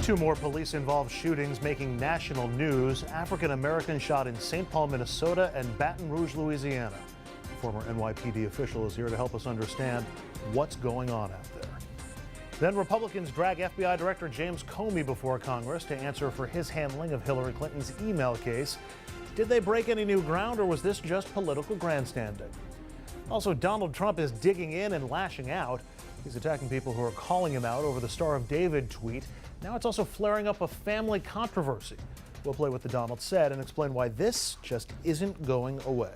Two more police-involved shootings making national news. African American shot in St. Paul, Minnesota and Baton Rouge, Louisiana. A former NYPD official is here to help us understand what's going on out there. Then Republicans drag FBI Director James Comey before Congress to answer for his handling of Hillary Clinton's email case. Did they break any new ground, or was this just political grandstanding? Also, Donald Trump is digging in and lashing out. He's attacking people who are calling him out over the Star of David tweet. Now it's also flaring up a family controversy. We'll play what the Donald said and explain why this just isn't going away.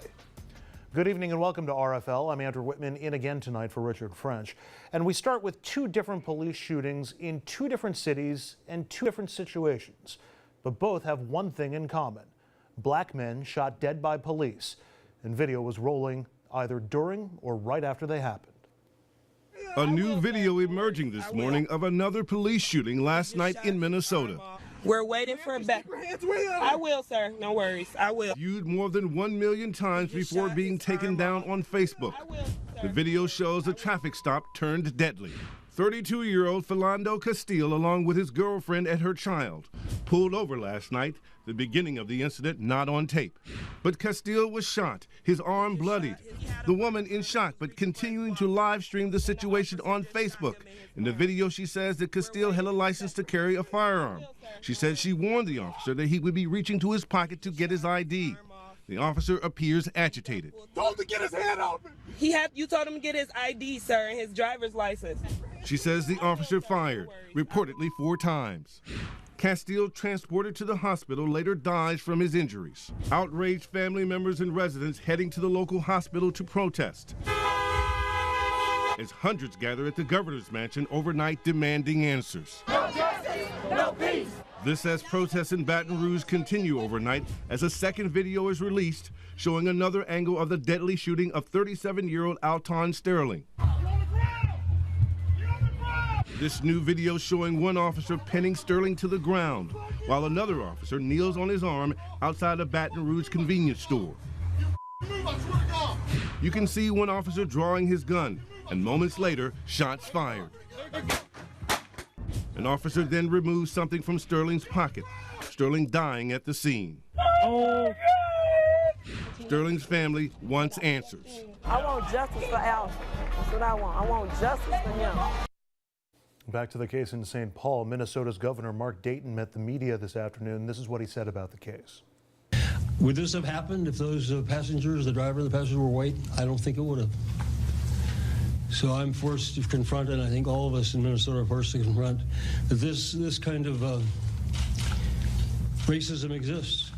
Good evening and welcome to RFL. I'm Andrew Whitman, in again tonight for Richard French. And we start with two different police shootings in two different cities and two different situations. But both have one thing in common. Black men shot dead by police. And video was rolling either during or right after they happened. A new video emerging this morning of another police shooting last night in Minnesota. We're waiting for a back. I will, sir. No worries. I will. Viewed more than 1 million times before being taken down on Facebook. The video shows a traffic stop turned deadly. 32-year-old Philando Castile, along with his girlfriend and her child, pulled over last night, the beginning of the incident not on tape. But Castile was shot, his arm bloodied. The woman in shock, but continuing to live stream the situation on Facebook. In the video, she says that Castile had a license to carry a firearm. She said she warned the officer that he would be reaching to his pocket to get his ID. The officer appears agitated. Told to get his hand off me. You told him to get his ID, sir, and his driver's license. She says the officer fired, reportedly 4 times. Castile, transported to the hospital, later dies from his injuries. Outraged family members and residents heading to the local hospital to protest, as hundreds gather at the governor's mansion overnight demanding answers. No justice, no peace. This as protests in Baton Rouge continue overnight as a second video is released showing another angle of the deadly shooting of 37-year-old Alton Sterling. This new video showing one officer pinning Sterling to the ground, while another officer kneels on his arm outside a Baton Rouge convenience store. You can see one officer drawing his gun, and moments later, shots fired. An officer then removes something from Sterling's pocket, Sterling dying at the scene. Sterling's family wants answers. I want justice for Al. That's what I want. I want justice for him. Back to the case in St. Paul. Minnesota's Governor Mark Dayton met the media this afternoon. This is what he said about the case. Would this have happened if those passengers, the driver and the passenger, were white? I don't think it would have. So I'm forced to confront, and I think all of us in Minnesota are forced to confront, that this kind of racism exists.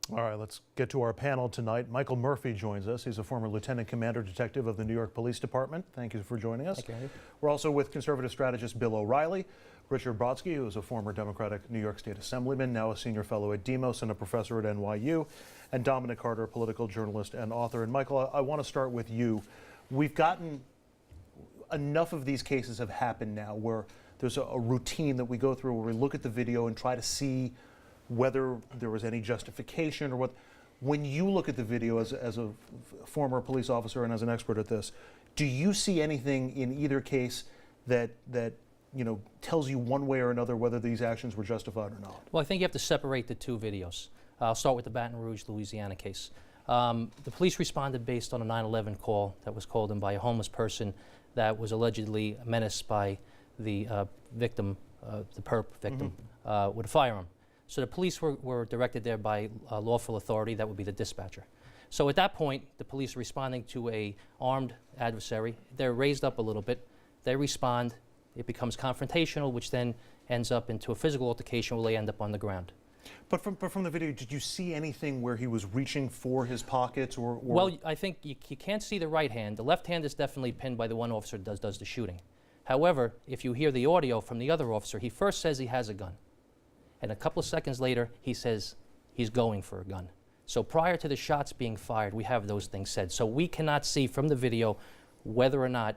All right, let's get to our panel tonight. Michael Murphy joins us. He's a former lieutenant commander detective of the New York Police Department. Thank you for joining us. Thank you. We're also with conservative strategist Bill O'Reilly, Richard Brodsky, who is a former Democratic New York State Assemblyman, now a senior fellow at Demos and a professor at NYU, and Dominic Carter, a political journalist and author. And Michael, I want to start with you. We've gotten enough of these cases have happened now where there's a routine that we go through where we look at the video and try to see whether there was any justification or what. When you look at the video as a former police officer and as an expert at this, do you see anything in either case that tells you one way or another whether these actions were justified or not? Well, I think you have to separate the two videos. I'll start with the Baton Rouge, Louisiana case. The police responded based on a 9/11 call that was called in by a homeless person that was allegedly menaced by the victim, the perp victim, with a firearm. So the police were directed there by lawful authority, that would be the dispatcher. So at that point, the police are responding to a armed adversary. They're raised up a little bit. They respond. It becomes confrontational, which then ends up into a physical altercation where they end up on the ground. But from the video, did you see anything where he was reaching for his pockets or? Well, I think you can't see the right hand. The left hand is definitely pinned by the one officer that does the shooting. However, if you hear the audio from the other officer, he first says he has a gun. And a couple of seconds later, he says he's going for a gun. So prior to the shots being fired, we have those things said. So we cannot see from the video whether or not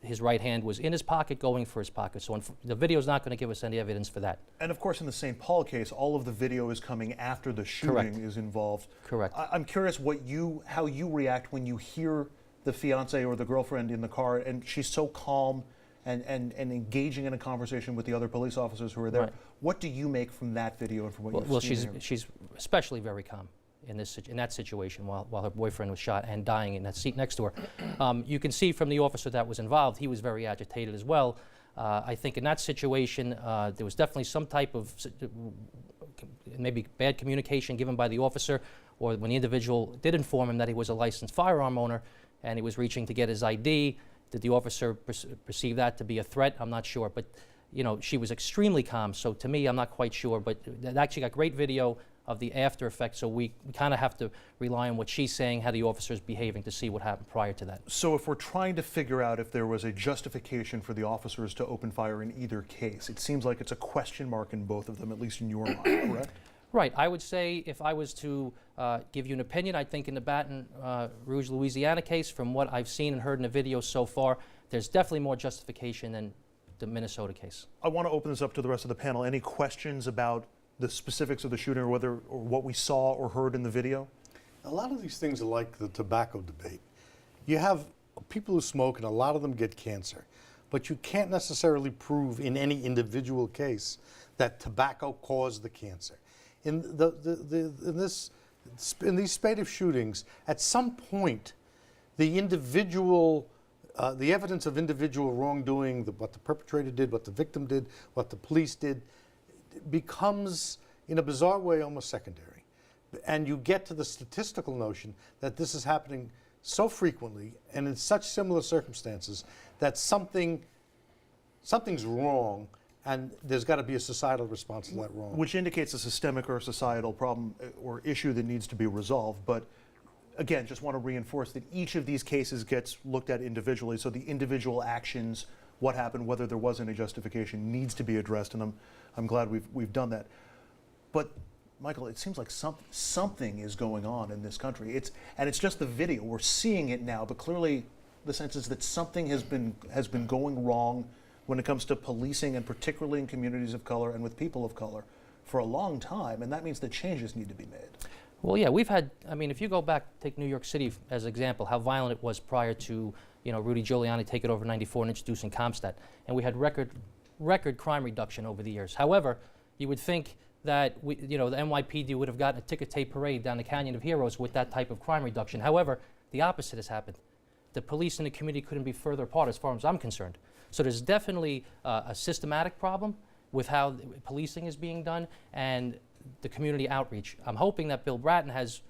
his right hand was in his pocket going for his pocket. So the video is not going to give us any evidence for that. And of course, in the St. Paul case, all of the video is coming after the shooting is involved. Correct. I'm curious how you react when you hear the fiance or the girlfriend in the car and she's so calm and engaging in a conversation with the other police officers who are there. Right. What do you make from that video and from what you've Well, seen? she's especially very calm in that situation while her boyfriend was shot and dying in that seat next to her. You can see from the officer that was involved, he was very agitated as well. I think in that situation, there was definitely some type of maybe bad communication given by the officer, or when the individual did inform him that he was a licensed firearm owner and he was reaching to get his ID. Did the officer perceive that to be a threat? I'm not sure, but you know, she was extremely calm. So to me, I'm not quite sure, but it actually got great video of the after effects. So we kind of have to rely on what she's saying, how the officer's behaving, to see what happened prior to that. So if we're trying to figure out if there was a justification for the officers to open fire in either case, it seems like it's a question mark in both of them, at least in your mind, correct? Right. I would say if I was to give you an opinion, I think in the Baton Rouge, Louisiana case, from what I've seen and heard in the video so far, there's definitely more justification than the Minnesota case. I want to open this up to the rest of the panel. Any questions about the specifics of the shooting or what we saw or heard in the video? A lot of these things are like the tobacco debate. You have people who smoke, and a lot of them get cancer, but you can't necessarily prove in any individual case that tobacco caused the cancer. In these spate of shootings, at some point, the evidence of individual wrongdoing, what the perpetrator did, what the victim did, what the police did, becomes, in a bizarre way, almost secondary. And you get to the statistical notion that this is happening so frequently and in such similar circumstances that something's wrong, and there's got to be a societal response to that wrong. Which indicates a systemic or societal problem or issue that needs to be resolved. But again, just want to reinforce that each of these cases gets looked at individually, so the individual actions, what happened, whether there was any justification, needs to be addressed, and I'm glad we've done that. But Michael, it seems like something is going on in this country. It's just the video. We're seeing it now, but clearly the sense is that something has been going wrong when it comes to policing, and particularly in communities of color and with people of color, for a long time, and that means that changes need to be made. Well, yeah, we've had, I mean, if you go back, take New York City as an example, how violent it was prior to, you know, Rudy Giuliani taking over '94 and introducing CompStat, and we had record crime reduction over the years. However, you would think that the NYPD would have gotten a ticker tape parade down the Canyon of Heroes with that type of crime reduction. However, the opposite has happened. The police and the community couldn't be further apart as far as I'm concerned. So there's definitely a systematic problem with how policing is being done and the community outreach. I'm hoping that Bill Bratton has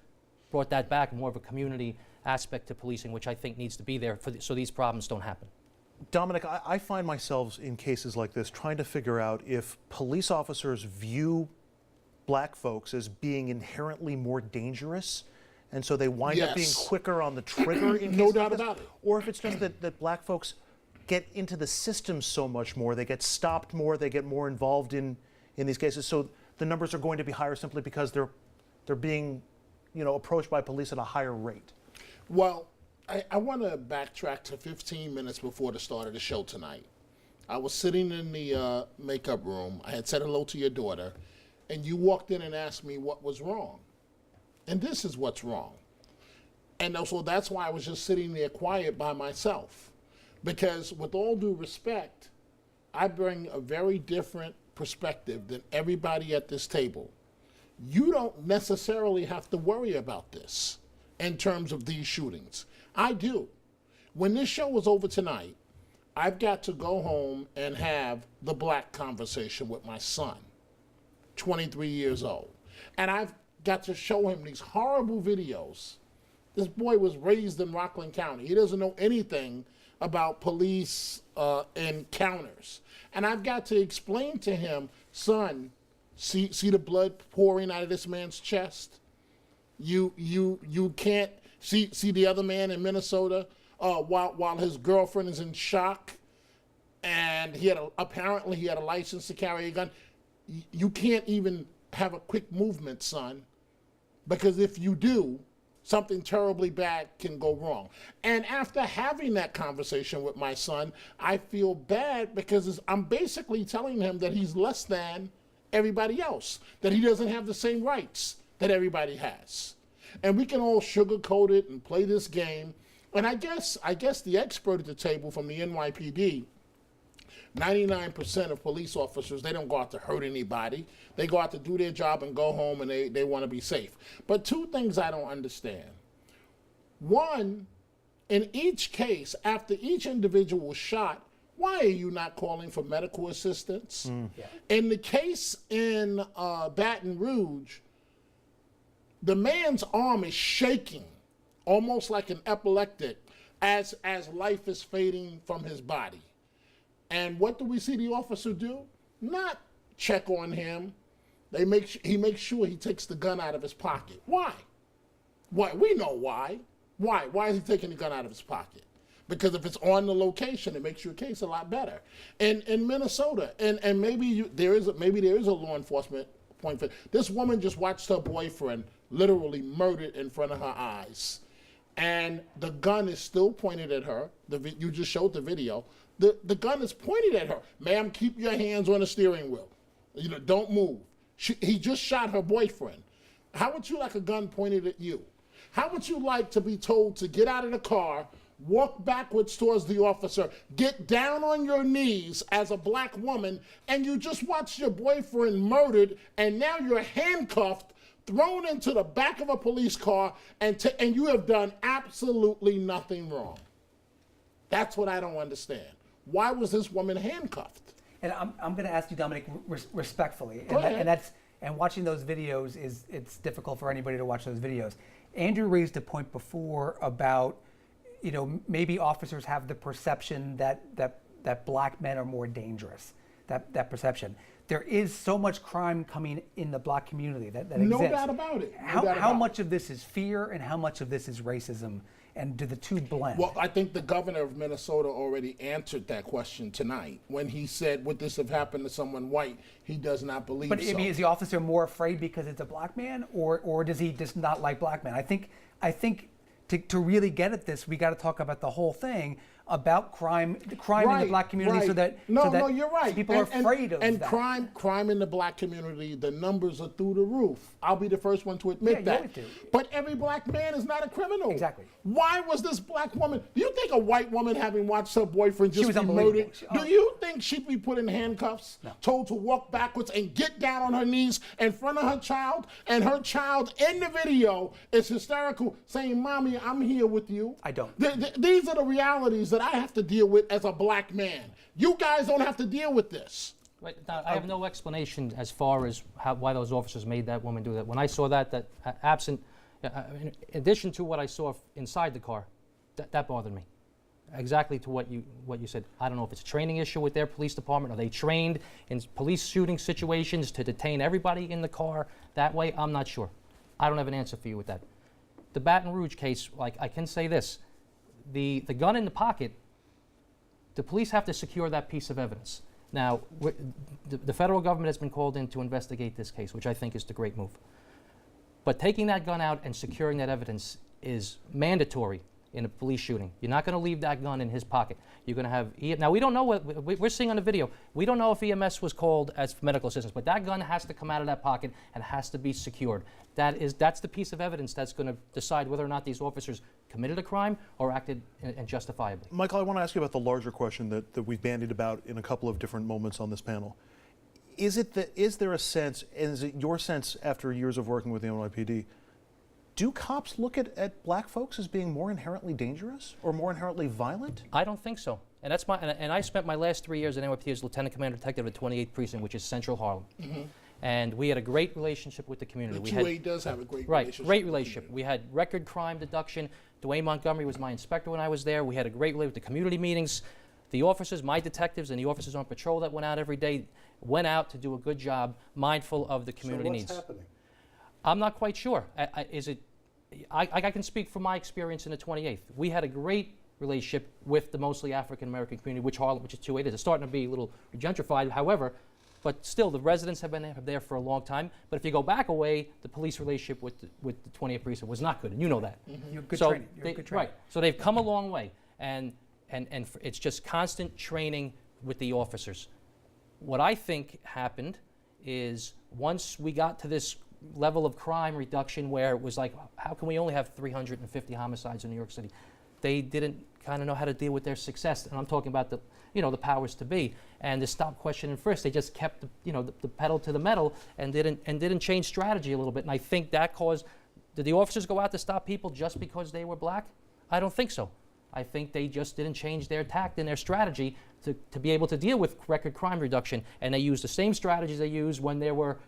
brought that back, more of a community aspect to policing, which I think needs to be there so these problems don't happen. Dominic, I find myself in cases like this trying to figure out if police officers view black folks as being inherently more dangerous, and so they wind up being quicker on the trigger in No cases doubt like this, about it. or if it's just that black folks get into the system so much more, they get stopped more, they get more involved in these cases, so the numbers are going to be higher simply because they're being, approached by police at a higher rate. Well, I want to backtrack to 15 minutes before the start of the show tonight. I was sitting in the makeup room. I had said hello to your daughter, and you walked in and asked me what was wrong. And this is what's wrong. And so that's why I was just sitting there quiet by myself. Because with all due respect, I bring a very different perspective than everybody at this table. You don't necessarily have to worry about this in terms of these shootings. I do. When this show is over tonight, I've got to go home and have the black conversation with my son, 23 years old. And I've got to show him these horrible videos. This boy was raised in Rockland County. He doesn't know anything about police encounters. And I've got to explain to him, son, see the blood pouring out of this man's chest? You can't see the other man in Minnesota while his girlfriend is in shock, and apparently he had a license to carry a gun. You can't even have a quick movement, son, because if you do, something terribly bad can go wrong. And after having that conversation with my son, I feel bad because I'm basically telling him that he's less than everybody else, that he doesn't have the same rights that everybody has. And we can all sugarcoat it and play this game. And I guess the expert at the table from the NYPD 99% of police officers, they don't go out to hurt anybody. They go out to do their job and go home, and they want to be safe. But two things I don't understand. One, in each case, after each individual was shot, why are you not calling for medical assistance? In the case in Baton Rouge, the man's arm is shaking, almost like an epileptic, as life is fading from his body. And what do we see the officer do? Not check on him. He makes sure he takes the gun out of his pocket. Why? Why? We know why. Why? Why is he taking the gun out of his pocket? Because if it's on the location, it makes your case a lot better. And in Minnesota, and maybe there is a law enforcement point for this woman just watched her boyfriend literally murdered in front of her eyes, and the gun is still pointed at her. You just showed the video. The gun is pointed at her. Ma'am, keep your hands on the steering wheel. Don't move. He just shot her boyfriend. How would you like a gun pointed at you? How would you like to be told to get out of the car, walk backwards towards the officer, get down on your knees as a black woman, and you just watched your boyfriend murdered, and now you're handcuffed, thrown into the back of a police car, and you have done absolutely nothing wrong? That's what I don't understand. Why was this woman handcuffed? And I'm going to ask you, Dominic, respectfully, and watching those videos it's difficult for anybody to watch those videos. Andrew raised a point before about, maybe officers have the perception that black men are more dangerous. That perception. There is so much crime coming in the black community that exists. No doubt about it. How much of this is fear and how much of this is racism? And do the two blend? Well, I think the governor of Minnesota already answered that question tonight when he said, would this have happened to someone white? He does not believe so. But I mean, is the officer more afraid because it's a black man, or does he just not like black men? I think to really get at this, we got to talk about the whole thing about crime in the black community, so that you're right. People are afraid of that. And crime in the black community, the numbers are through the roof. I'll be the first one to admit that. But every black man is not a criminal. Exactly. Why was this black woman? Do you think a white woman, having watched her boyfriend just be murdered, do you think she'd be put in handcuffs, told to walk backwards and get down on her knees in front of her child? And her child in the video is hysterical, saying, "Mommy, I'm here with you." I don't. These are the realities that I have to deal with as a black man. You guys don't have to deal with this. Right. Now, I have no explanation as far as why those officers made that woman do that. When I saw that absent, in addition to what I saw inside the car, that bothered me. Exactly to what you said. I don't know if it's a training issue with their police department. Are they trained in police shooting situations to detain everybody in the car that way? I'm not sure. I don't have an answer for you with that. The Baton Rouge case, I can say this. The gun in the pocket, the police have to secure that piece of evidence. Now, the federal government has been called in to investigate this case, which I think is the great move. But taking that gun out and securing that evidence is mandatory in a police shooting. You're not going to leave that gun in his pocket. You're going to have, now we don't know what, we're seeing on the video, we don't know if EMS was called as medical assistance, but that gun has to come out of that pocket and has to be secured. That's the piece of evidence that's going to decide whether or not these officers committed a crime or acted justifiably. Michael, I want to ask you about the larger question that we've bandied about in a couple of different moments on this panel. Is there a sense, and is it your sense after years of working with the NYPD, do cops look at black folks as being more inherently dangerous or more inherently violent? I don't think so. And that's and I spent my last 3 years at NYPD as Lieutenant Commander Detective at 28th Precinct, which is Central Harlem. Mm-hmm. And we had a great relationship with the community. The 2A does have a great relationship. Right, great relationship. We had record crime deduction. Dwayne Montgomery was my inspector when I was there. We had a great relationship with the community meetings. The officers, my detectives, and the officers on patrol that went out every day went out to do a good job, mindful of the community needs. So what's happening? I'm not quite sure. I can speak from my experience in the 28th. We had a great relationship with the mostly African American community, which Harlem, which is 2A, is starting to be a little gentrified. However, but still, the residents have been there for a long time. But if you go back a way, the police relationship with the 28th Precinct was not good, and you know that. Mm-hmm. You're good training. Right. So they've come a long way, and it's just constant training with the officers. What I think happened is once we got to this level of crime reduction where it was like, how can we only have 350 homicides in New York City? They didn't kind of know how to deal with their success. And I'm talking about the powers to be. And the stop, question, and frisk, they just kept the pedal to the metal and didn't change strategy a little bit. And I think that caused. Did the officers go out to stop people just because they were black? I don't think so. I think they just didn't change their tact and their strategy to be able to deal with record crime reduction. And they used the same strategies they used when there were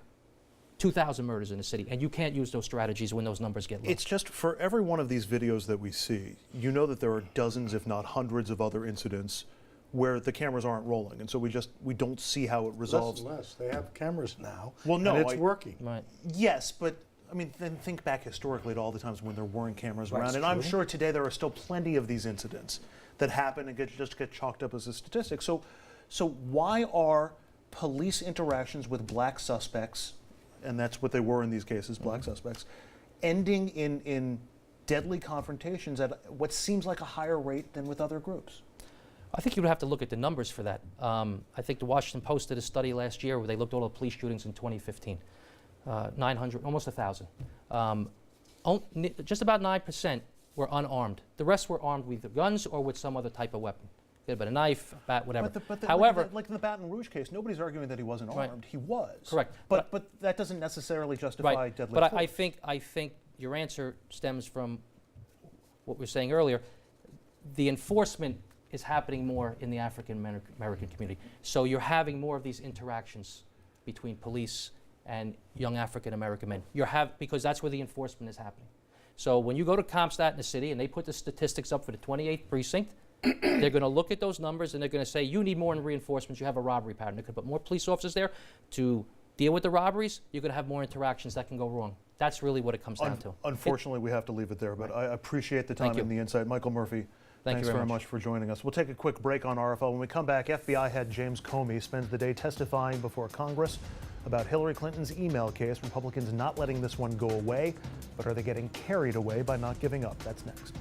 2,000 murders in the city. And you can't use those strategies when those numbers get low. It's just for every one of these videos that we see, you know that there are dozens, if not hundreds, of other incidents where the cameras aren't rolling. And so we don't see how it resolves. Less and less. They have cameras now. Well, no, and it's working. Right. Yes, but I mean, then think back historically to all the times when there weren't cameras around. That's And I'm true. sure today there are still plenty of these incidents that happen and just get chalked up as a statistic. So why are police interactions with black suspects, and that's what they were in these cases, black suspects, ending in deadly confrontations at what seems like a higher rate than with other groups? I think you would have to look at the numbers for that. I think the Washington Post did a study last year where they looked at all the police shootings in 2015. 900, almost 1,000. Just about 9% were unarmed. The rest were armed with either guns or with some other type of weapon. Could have been a knife, a bat, whatever. However, like in the Baton Rouge case, nobody's arguing that he wasn't Right. armed. He was. Correct. But that doesn't necessarily justify right. deadly But force. I think your answer stems from what we were saying earlier. The enforcement is happening more in the African American community. So you're having more of these interactions between police and young African American men. Because that's where the enforcement is happening. So when you go to CompStat in the city and they put the statistics up for the 28th precinct, they're going to look at those numbers and they're going to say, you need more reinforcements, you have a robbery pattern. They could put more police officers there to deal with the robberies, you're going to have more interactions that can go wrong. That's really what it comes down to. Unfortunately, we have to leave it there, but I appreciate the time and the insight. Michael Murphy, thanks very much for joining us. We'll take a quick break on RFL. When we come back, FBI head James Comey spends the day testifying before Congress about Hillary Clinton's email case. Republicans not letting this one go away, but are they getting carried away by not giving up? That's next.